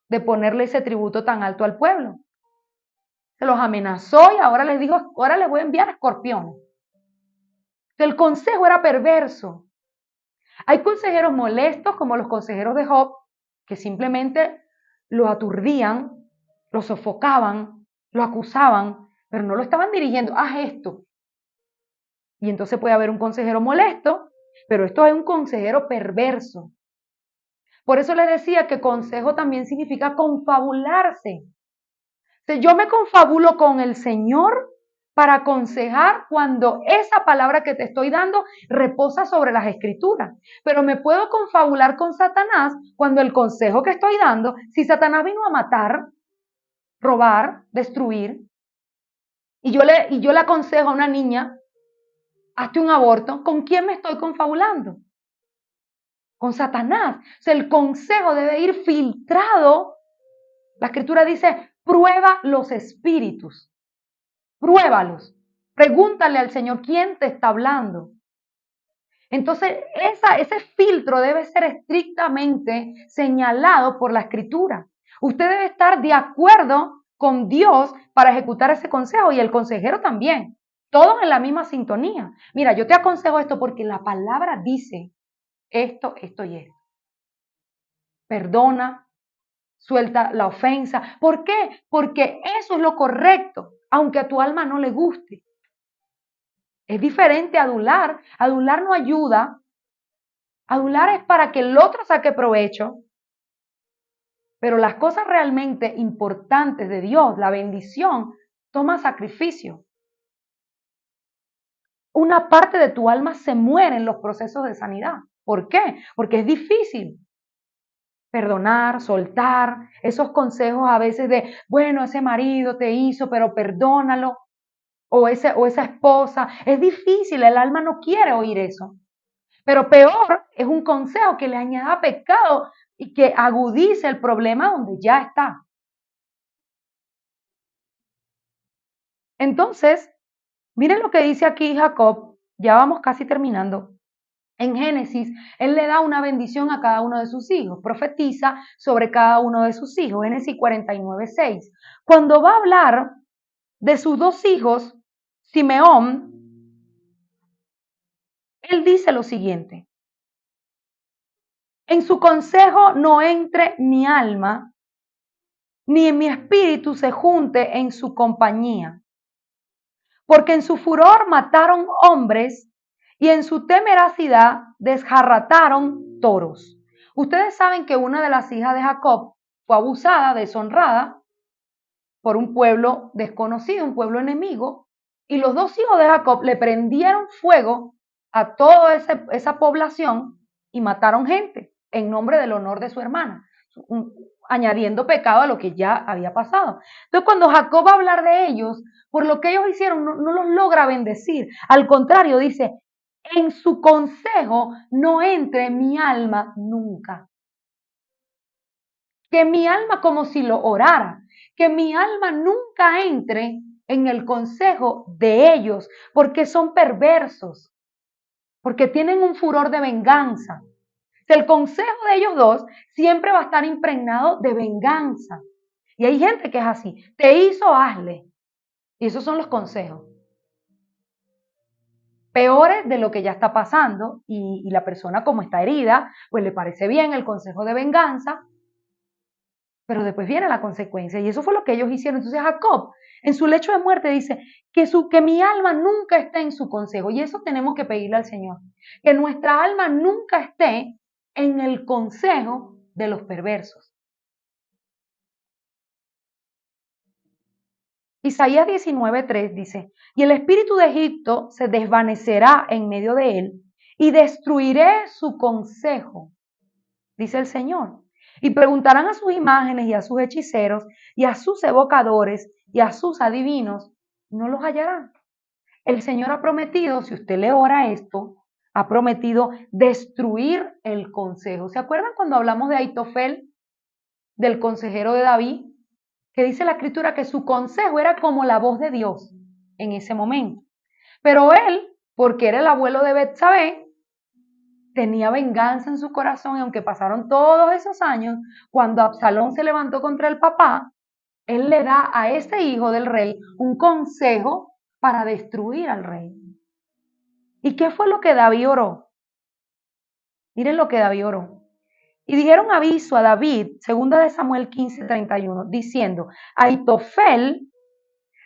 de ponerle ese tributo tan alto al pueblo. Se los amenazó y ahora les dijo, ahora les voy a enviar escorpiones. El consejo era perverso. Hay consejeros molestos como los consejeros de Job, que simplemente lo aturdían, lo sofocaban, lo acusaban, pero no lo estaban dirigiendo, haz esto. Y entonces puede haber un consejero molesto, pero esto es un consejero perverso. Por eso les decía que consejo también significa confabularse. Si yo me confabulo con el Señor, para aconsejar cuando esa palabra que te estoy dando reposa sobre las escrituras. Pero me puedo confabular con Satanás cuando el consejo que estoy dando, si Satanás vino a matar, robar, destruir, y yo le aconsejo a una niña, hazte un aborto, ¿con quién me estoy confabulando? Con Satanás. O sea, el consejo debe ir filtrado. La escritura dice, prueba los espíritus, pruébalos. Pregúntale al Señor quién te está hablando. Entonces, ese filtro debe ser estrictamente señalado por la escritura. Usted debe estar de acuerdo con Dios para ejecutar ese consejo y el consejero también. Todos en la misma sintonía. Mira, yo te aconsejo esto porque la palabra dice esto, esto y esto. Perdona, suelta la ofensa. ¿Por qué? Porque eso es lo correcto, aunque a tu alma no le guste. Es diferente a adular. Adular no ayuda. Adular es para que el otro saque provecho. Pero las cosas realmente importantes de Dios, la bendición, toma sacrificio. Una parte de tu alma se muere en los procesos de sanidad. ¿Por qué? Porque es difícil perdonar, soltar, esos consejos a veces de, bueno, ese marido te hizo, pero perdónalo, o esa esposa. Es difícil, el alma no quiere oír eso. Pero peor es un consejo que le añada pecado y que agudice el problema donde ya está. Entonces, miren lo que dice aquí Jacob, ya vamos casi terminando. En Génesis, él le da una bendición a cada uno de sus hijos, profetiza sobre cada uno de sus hijos. Génesis 49:6. Cuando va a hablar de sus dos hijos, Simeón, él dice lo siguiente: en su consejo no entre mi alma, ni en mi espíritu se junte en su compañía. Porque en su furor mataron hombres y en su temerosidad desjarrataron toros. Ustedes saben que una de las hijas de Jacob fue abusada, deshonrada por un pueblo desconocido, un pueblo enemigo, y los dos hijos de Jacob le prendieron fuego a toda esa población y mataron gente en nombre del honor de su hermana, añadiendo pecado a lo que ya había pasado. Entonces, cuando Jacob va a hablar de ellos, por lo que ellos hicieron, no los logra bendecir. Al contrario, dice, en su consejo no entre mi alma nunca. Que mi alma como si lo orara, que mi alma nunca entre en el consejo de ellos, porque son perversos, porque tienen un furor de venganza. El consejo de ellos dos siempre va a estar impregnado de venganza. Y hay gente que es así, te hizo, hazle. Y esos son los consejos. Peores de lo que ya está pasando y la persona como está herida, pues le parece bien el consejo de venganza, pero después viene la consecuencia y eso fue lo que ellos hicieron. Entonces Jacob en su lecho de muerte dice que mi alma nunca esté en su consejo y eso tenemos que pedirle al Señor, que nuestra alma nunca esté en el consejo de los perversos. Isaías 19:3 dice, y el espíritu de Egipto se desvanecerá en medio de él y destruiré su consejo, dice el Señor. Y preguntarán a sus imágenes y a sus hechiceros y a sus evocadores y a sus adivinos, no los hallarán. El Señor ha prometido, si usted le ora esto, ha prometido destruir el consejo. ¿Se acuerdan cuando hablamos de Aitofel, del consejero de David? Que dice la escritura que su consejo era como la voz de Dios en ese momento. Pero él, porque era el abuelo de Betsabé, tenía venganza en su corazón y aunque pasaron todos esos años, cuando Absalón se levantó contra el papá, él le da a ese hijo del rey un consejo para destruir al rey. ¿Y qué fue lo que David oró? Miren lo que David oró. Y dijeron aviso a David, segunda de Samuel 15:31, diciendo, Aitofel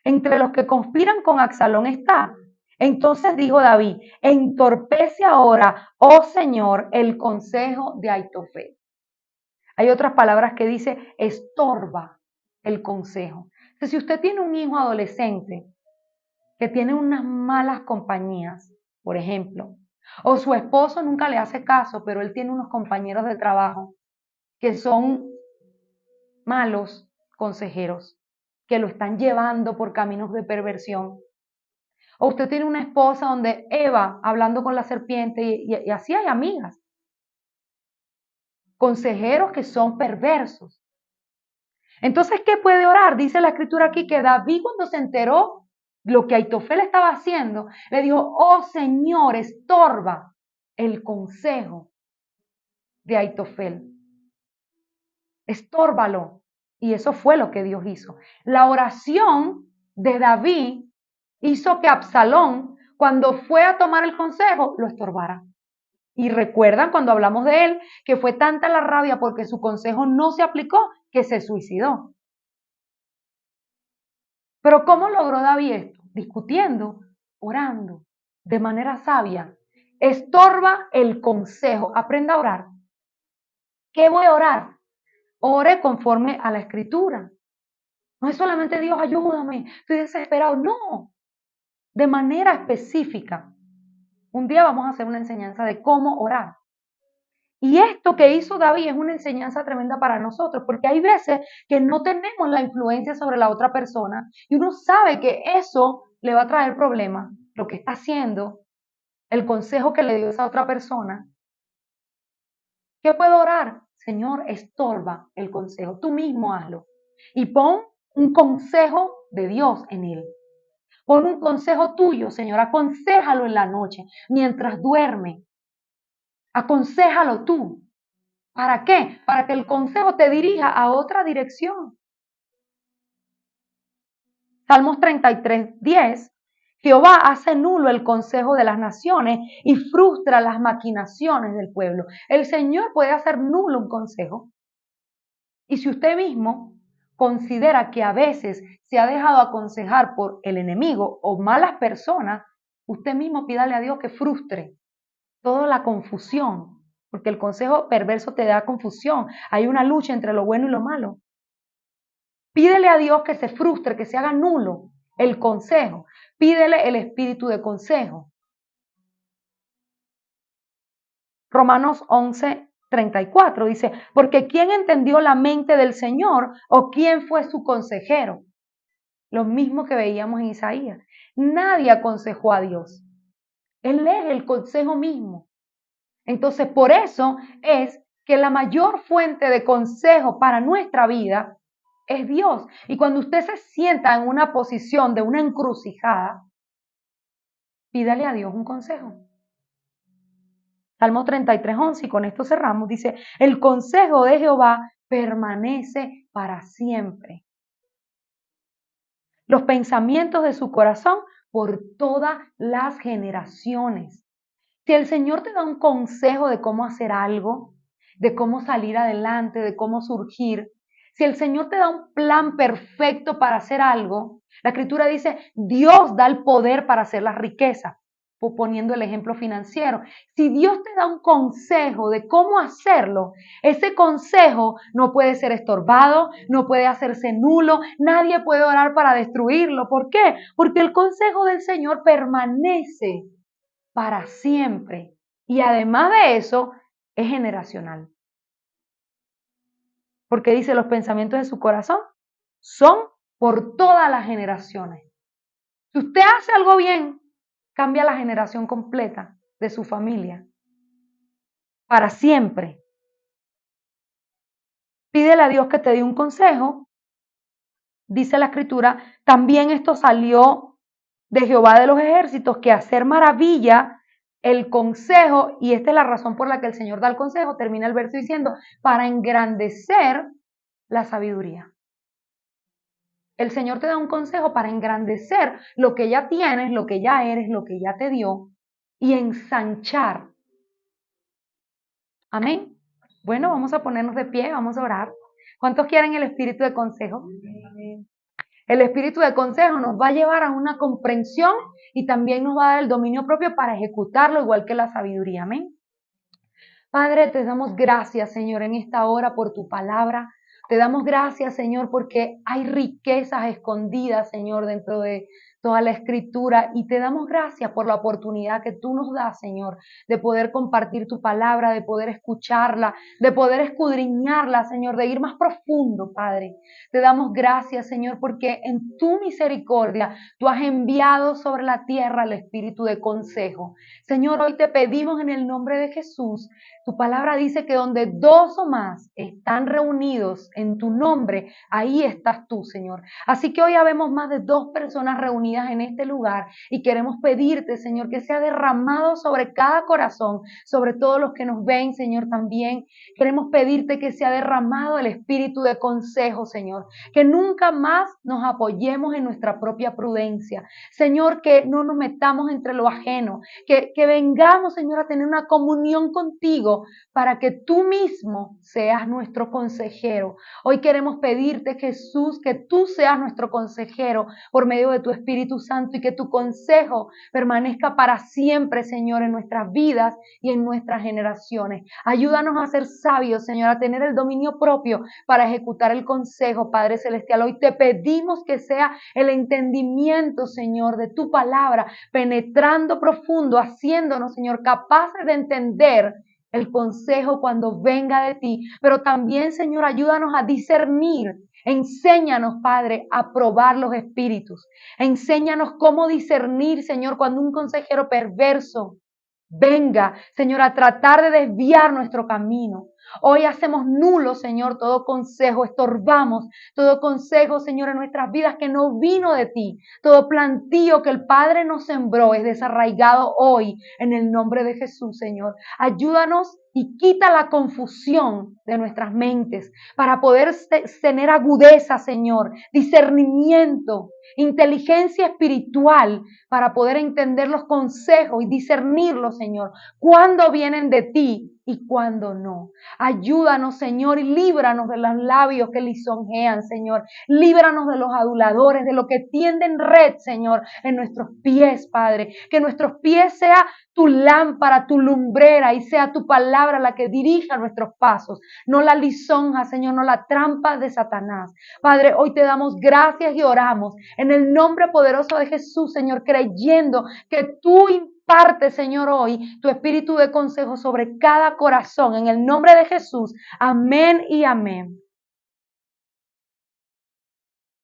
entre los que conspiran con Absalón está. Entonces dijo David, entorpece ahora, oh Señor, el consejo de Aitofel. Hay otras palabras que dice, estorba el consejo. Entonces, si usted tiene un hijo adolescente que tiene unas malas compañías, por ejemplo, o su esposo nunca le hace caso, pero él tiene unos compañeros de trabajo que son malos consejeros, que lo están llevando por caminos de perversión. O usted tiene una esposa donde Eva hablando con la serpiente y así hay amigas, consejeros que son perversos. Entonces, ¿qué puede orar? Dice la escritura aquí que David cuando se enteró lo que Aitofel estaba haciendo, le dijo, oh Señor, estorba el consejo de Aitofel. Estórbalo. Y eso fue lo que Dios hizo. La oración de David hizo que Absalón, cuando fue a tomar el consejo, lo estorbara. Y recuerdan cuando hablamos de él, que fue tanta la rabia porque su consejo no se aplicó, que se suicidó. Pero ¿cómo logró David esto? Discutiendo, orando, de manera sabia. Estorba el consejo. Aprenda a orar. ¿Qué voy a orar? Ore conforme a la escritura. No es solamente Dios, ayúdame, estoy desesperado. No, de manera específica. Un día vamos a hacer una enseñanza de cómo orar. Y esto que hizo David es una enseñanza tremenda para nosotros, porque hay veces que no tenemos la influencia sobre la otra persona y uno sabe que eso le va a traer problemas, lo que está haciendo, el consejo que le dio esa otra persona. ¿Qué puedo orar? Señor, estorba el consejo, tú mismo hazlo. Y pon un consejo de Dios en él. Pon un consejo tuyo, Señor, aconséjalo en la noche, mientras duerme. Aconséjalo tú. ¿Para qué? Para que el consejo te dirija a otra dirección. Salmos 33:10. Jehová hace nulo el consejo de las naciones y frustra las maquinaciones del pueblo. El Señor puede hacer nulo un consejo. Y si usted mismo considera que a veces se ha dejado aconsejar por el enemigo o malas personas, usted mismo pídale a Dios que frustre toda la confusión, porque el consejo perverso te da confusión. Hay una lucha entre lo bueno y lo malo. Pídele a Dios que se frustre, que se haga nulo el consejo. Pídele el espíritu de consejo. Romanos 11:34 dice, porque ¿quién entendió la mente del Señor o quién fue su consejero? Lo mismo que veíamos en Isaías. Nadie aconsejó a Dios. Él es el consejo mismo. Entonces, por eso es que la mayor fuente de consejo para nuestra vida es Dios. Y cuando usted se sienta en una posición de una encrucijada, pídale a Dios un consejo. Salmo 33:11, y con esto cerramos, dice, el consejo de Jehová permanece para siempre. Los pensamientos de su corazón por todas las generaciones. Si el Señor te da un consejo de cómo hacer algo, de cómo salir adelante, de cómo surgir, si el Señor te da un plan perfecto para hacer algo, la Escritura dice, Dios da el poder para hacer las riquezas, poniendo el ejemplo financiero. Si Dios te da un consejo de cómo hacerlo, ese consejo no puede ser estorbado, no puede hacerse nulo, nadie puede orar para destruirlo. ¿Por qué? Porque el consejo del Señor permanece para siempre. Y además de eso, es generacional. Porque dice, los pensamientos de su corazón son por todas las generaciones. Si usted hace algo bien, cambia la generación completa de su familia. Para siempre. Pídele a Dios que te dé un consejo. Dice la Escritura, también esto salió de Jehová de los ejércitos, que hacer maravilla el consejo, y esta es la razón por la que el Señor da el consejo, termina el verso diciendo, para engrandecer la sabiduría. El Señor te da un consejo para engrandecer lo que ya tienes, lo que ya eres, lo que ya te dio, y ensanchar. Amén. Bueno, vamos a ponernos de pie, vamos a orar. ¿Cuántos quieren el espíritu de consejo? El espíritu de consejo nos va a llevar a una comprensión y también nos va a dar el dominio propio para ejecutarlo, igual que la sabiduría. Amén. Padre, te damos gracias, Señor, en esta hora por tu palabra. Te damos gracias, Señor, porque hay riquezas escondidas, Señor, dentro de toda la escritura y te damos gracias por la oportunidad que tú nos das, Señor, de poder compartir tu palabra, de poder escucharla, de poder escudriñarla, Señor, de ir más profundo, Padre. Te damos gracias, Señor, porque en tu misericordia tú has enviado sobre la tierra el espíritu de consejo. Señor, hoy te pedimos en el nombre de Jesús. Tu palabra dice que donde dos o más están reunidos en tu nombre, ahí estás tú, Señor. Así que hoy habemos más de 2 personas reunidas en este lugar y queremos pedirte, Señor, que sea derramado sobre cada corazón, sobre todos los que nos ven, Señor, también. Queremos pedirte que sea derramado el espíritu de consejo, Señor, que nunca más nos apoyemos en nuestra propia prudencia. Señor, que no nos metamos entre lo ajeno, que vengamos, Señor, a tener una comunión contigo para que tú mismo seas nuestro consejero. Hoy queremos pedirte, Jesús, que tú seas nuestro consejero por medio de tu Espíritu Santo y que tu consejo permanezca para siempre, Señor, en nuestras vidas y en nuestras generaciones. Ayúdanos a ser sabios, Señor, a tener el dominio propio para ejecutar el consejo, Padre Celestial. Hoy te pedimos que sea el entendimiento, Señor, de tu palabra, penetrando profundo, haciéndonos, Señor, capaces de entender el consejo cuando venga de ti, pero también, Señor, ayúdanos a discernir. Enséñanos, Padre, a probar los espíritus. Enséñanos cómo discernir, Señor, cuando un consejero perverso venga, Señor, a tratar de desviar nuestro camino. Hoy hacemos nulo, Señor, todo consejo, estorbamos todo consejo, Señor, en nuestras vidas que no vino de ti. Todo plantío que el Padre nos sembró es desarraigado hoy en el nombre de Jesús, Señor. Ayúdanos y quita la confusión de nuestras mentes para poder tener agudeza, Señor, discernimiento, inteligencia espiritual para poder entender los consejos y discernirlos, Señor, cuándo vienen de ti y cuándo no. Ayúdanos, Señor, y líbranos de los labios que lisonjean, Señor. Líbranos de los aduladores, de lo que tienden red, Señor, en nuestros pies, Padre. Que nuestros pies sea tu lámpara, tu lumbrera y sea tu palabra la que dirija nuestros pasos. No la lisonja, Señor, no la trampa de Satanás. Padre, hoy te damos gracias y oramos en el nombre poderoso de Jesús, Señor, creyendo que tú imparte, Señor, hoy tu espíritu de consejo sobre cada corazón. En el nombre de Jesús. Amén y amén.